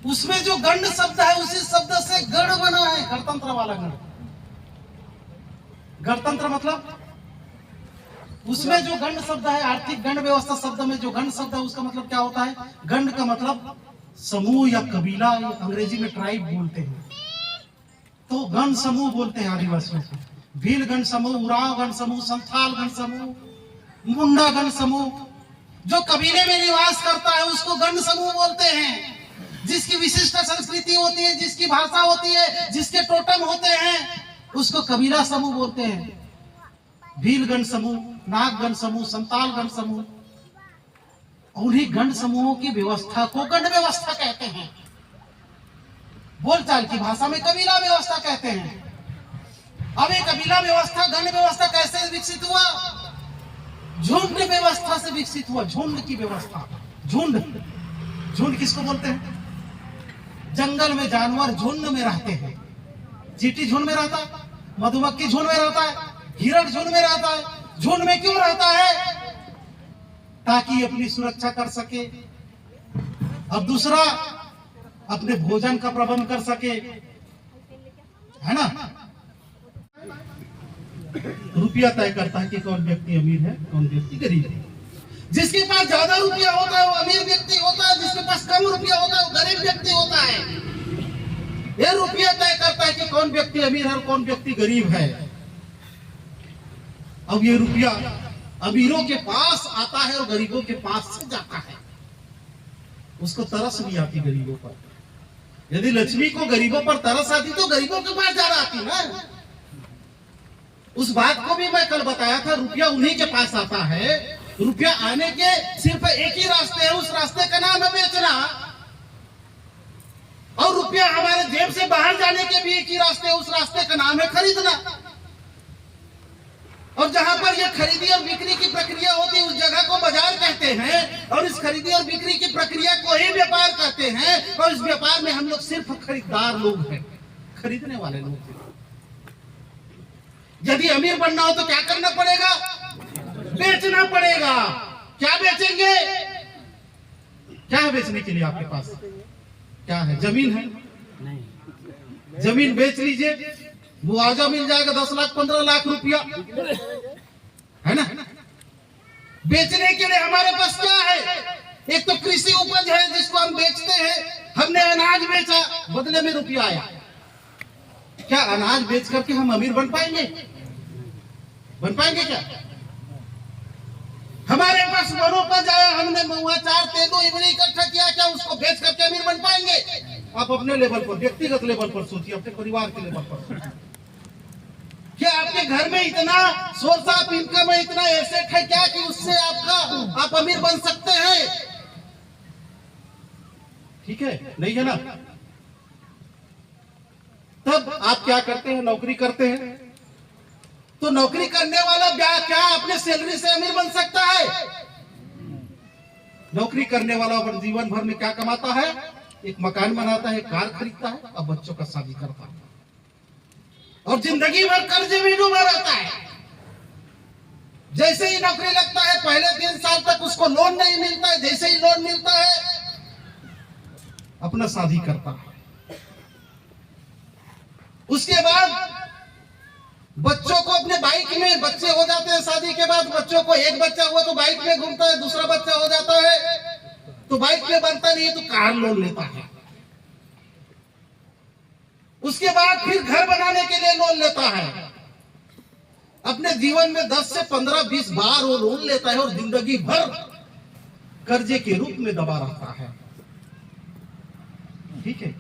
उसमें जो गण शब्द है उसी शब्द से गण बना है, गणतंत्र वाला गण। गणतंत्र मतलब उसमें जो गण शब्द है, आर्थिक गण व्यवस्था शब्द में जो गण शब्द है उसका मतलब क्या होता है? गण का मतलब समूह या कबीला, अंग्रेजी में ट्राइब बोलते हैं, तो गण समूह बोलते हैं आदिवासियों को। भील गण समूह, उरांव गण समूह, संथाल गण समूह, मुंडा गण समूह। जो कबीले में निवास करता है उसको गण समूह बोलते हैं। जिसकी विशिष्ट संस्कृति होती है, जिसकी भाषा होती है, जिसके टोटम होते हैं, उसको कबीला समूह बोलते हैं। भील गण समूह, नाग गण समूह, संताल गण समूह, उन्हीं गण समूहों की व्यवस्था को गण व्यवस्था कहते हैं। बोलचाल की भाषा में कबीला व्यवस्था कहते हैं। अब ये कबीला व्यवस्था, गण व्यवस्था कैसे विकसित हुआ? झुंड व्यवस्था से विकसित हुआ। झुंड की व्यवस्था। झुंड, झुंड किसको बोलते हैं? जंगल में जानवर झुंड में रहते हैं। चींटी झुंड में रहता है, मधुमक्खी झुंड में रहता है, हिरण झुंड में रहता है। झुंड में क्यों रहता है? ताकि अपनी सुरक्षा कर सके और दूसरा अपने भोजन का प्रबंध कर सके, है ना। रुपया तय करता है कि कौन व्यक्ति अमीर है, कौन व्यक्ति गरीब है। जिसके पास ज्यादा रुपया होता है वो अमीर व्यक्ति होता है, जिसके पास कम रुपया होता है वो गरीब व्यक्ति होता है। यह रुपया तय करता है कि कौन व्यक्ति अमीर है और कौन व्यक्ति गरीब है। अब ये रुपया अमीरों के पास आता है और गरीबों के पास से जाता है। उसको तरस नहीं आती गरीबों पर। यदि लक्ष्मी को गरीबों पर तरस आती तो गरीबों के पास ज्यादा आती ना। उस बात को भी मैं कल बताया था। रुपया उन्हीं के पास आता है। रुपया आने के सिर्फ एक ही रास्ते है, उस रास्ते का नाम है बेचना। और रुपया हमारे जेब से बाहर जाने के भी एक ही रास्ते है, उस रास्ते का नाम है खरीदना। और जहां पर यह खरीदी और बिक्री की प्रक्रिया होती है उस जगह को बाजार कहते हैं, और इस खरीदी और बिक्री की प्रक्रिया को ही व्यापार कहते हैं। और इस व्यापार में हम लोग सिर्फ खरीदार लोग हैं, खरीदने वाले लोग हैं। यदि अमीर बनना हो तो क्या करना पड़ेगा? बेचना पड़ेगा। क्या बेचेंगे? क्या है बेचने के लिए आपके पास? क्या है? जमीन है? नहीं। जमीन बेच लीजिए, मुआवजा मिल जाएगा 10 लाख 15 लाख रुपया, है ना। बेचने के लिए हमारे पास क्या है? एक तो कृषि उपज है जिसको हम बेचते हैं। हमने अनाज बेचा, बदले में रुपया आया। क्या अनाज बेच करके हम अमीर बन पाएंगे? बन पाएंगे क्या? हमारे पास वनोपज आया, हमने महुआ, चार, तेंदू, इमली इकट्ठा किया, क्या उसको बेच करके अमीर बन पाएंगे? आप अपने लेवल पर, व्यक्तिगत लेवल पर सोचिए, अपने परिवार के लेवल पर। क्या आपके घर में इतना सोर्स ऑफ इनकम है, इतना एसेट है क्या कि उससे आप अमीर बन सकते हैं? ठीक है, नहीं है ना। तब आप क्या करते हैं? नौकरी करते हैं। तो नौकरी करने वाला क्या अपने सैलरी से अमीर बन सकता है? नौकरी करने वाला जीवन भर में क्या कमाता है? एक मकान बनाता है, कार खरीदता है और बच्चों का शादी करता है, और जिंदगी भर कर्जे में डूबा रहता है। जैसे ही नौकरी लगता है पहले 3 साल तक उसको लोन नहीं मिलता है। जैसे ही लोन मिलता है अपना शादी करता है। उसके बाद बच्चों को अपने बाइक में, बच्चे हो जाते हैं शादी के बाद, बच्चों को एक बच्चा हुआ तो बाइक में घूमता है, दूसरा बच्चा हो जाता है तो बाइक में बनता नहीं है तो कार लोन लेता है। उसके बाद फिर घर बनाने के लिए लोन लेता है। अपने जीवन में 10 से 15, 20 बार वो लोन लेता है और जिंदगी भर कर्जे के रूप में दबा रहता है। ठीक है।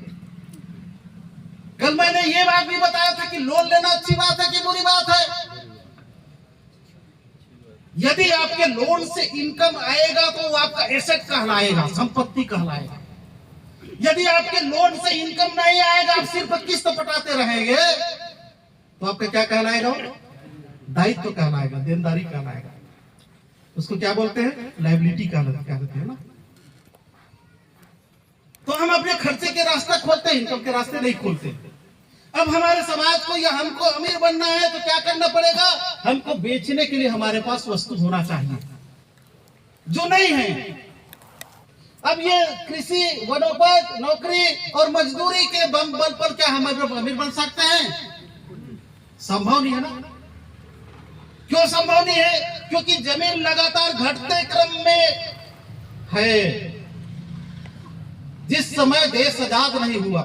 कल मैंने ये बात भी बताया था कि लोन लेना अच्छी बात है कि बुरी बात है। यदि आपके लोन से इनकम आएगा तो वो आपका एसेट कहलाएगा, संपत्ति कहलाएगा। यदि आपके लोन से इनकम नहीं आएगा, आप सिर्फ किस्त पटाते रहेंगे, तो आपका क्या कहलाएगा? दायित्व कहलाएगा, देनदारी कहलाएगा। उसको क्या बोलते हैं? लायबिलिटी कहते हैं ना। तो हम अपने खर्चे के रास्ता खोलते हैं, इनकम के रास्ते नहीं खोलते। अब हमारे समाज को या हमको अमीर बनना है तो क्या करना पड़ेगा? हमको बेचने के लिए हमारे पास वस्तु होना चाहिए जो नहीं है। अब ये कृषि, वनोपज, नौकरी और मजदूरी के बल पर क्या हम अमीर बन सकते हैं? संभव नहीं है ना। क्यों संभव नहीं है? क्योंकि जमीन लगातार घटते क्रम में है। जिस समय देश आजाद नहीं हुआ